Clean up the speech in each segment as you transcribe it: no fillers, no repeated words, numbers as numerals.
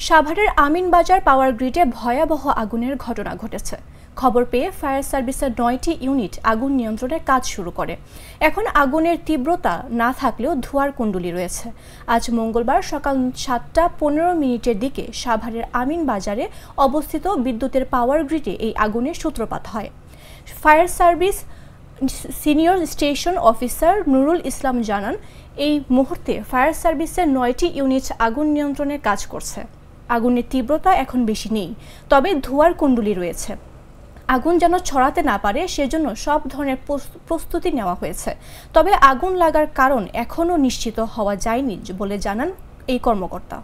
সাভারের আমিনবাজার পাওয়ার গ্রিডে ভয়াবহ আগুনের ঘটনা ঘটেছে। খবর পেয়ে ফায়ার সার্ভিসের ৯টি ইউনিট আগুন নিয়ন্ত্রণের কাজ শুরু করে। এখন আগুনের তীব্রতা না থাকলেও ধোঁয়ার কুণ্ডলী রয়েছে। আজ মঙ্গলবার সকাল ৭টা ১৫ দিকে সাভারের আমিনবাজারে অবস্থিত বিদ্যুতের পাওয়ার গ্রিডে এই আগুনের সূত্রপাত হয়। Fire service senior station officer Nurul Islam জানান, এই মুহূর্তে ফায়ার সার্ভিসের ৯টি ইউনিট আগুন নিয়ন্ত্রণের কাজ করছে। আগুনের তীব্রতা এখন বেশি নেই, তবে ধোঁয়ার কুণ্ডলী রয়েছে। আগুন যেন ছড়াতে না পারে সেজন্য সব ধরনের প্রস্তুতি নেওয়া হয়েছে। তবে আগুন লাগার কারণ এখনও নিশ্চিত হওয়া যায়নি বলে জানান এই কর্মকর্তা।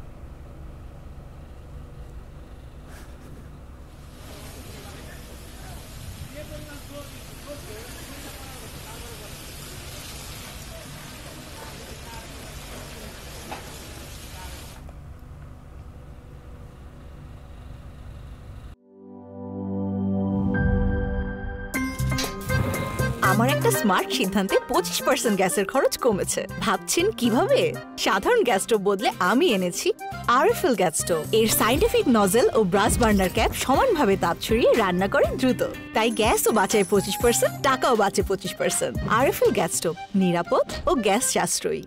আমার একটা স্মার্ট সিদ্ধান্তে 25% গ্যাসের খরচ কমেছে। ভাবছেন কিভাবে? সাধারণ গ্যাস স্টোভ বদলে আমি এনেছি আরএফএল গ্যাস স্টোভ। এর সাইন্টিফিক নজল ও ব্রাস বার্নার ক্যাপ সমানভাবে তাপ ছড়িয়ে রান্না করে দ্রুত, তাই গ্যাসও বাঁচায় 25%, টাকাও বাঁচে 25%। আরএফএল গ্যাস স্টোভ নিরাপদ ও গ্যাস সাশ্রয়ী।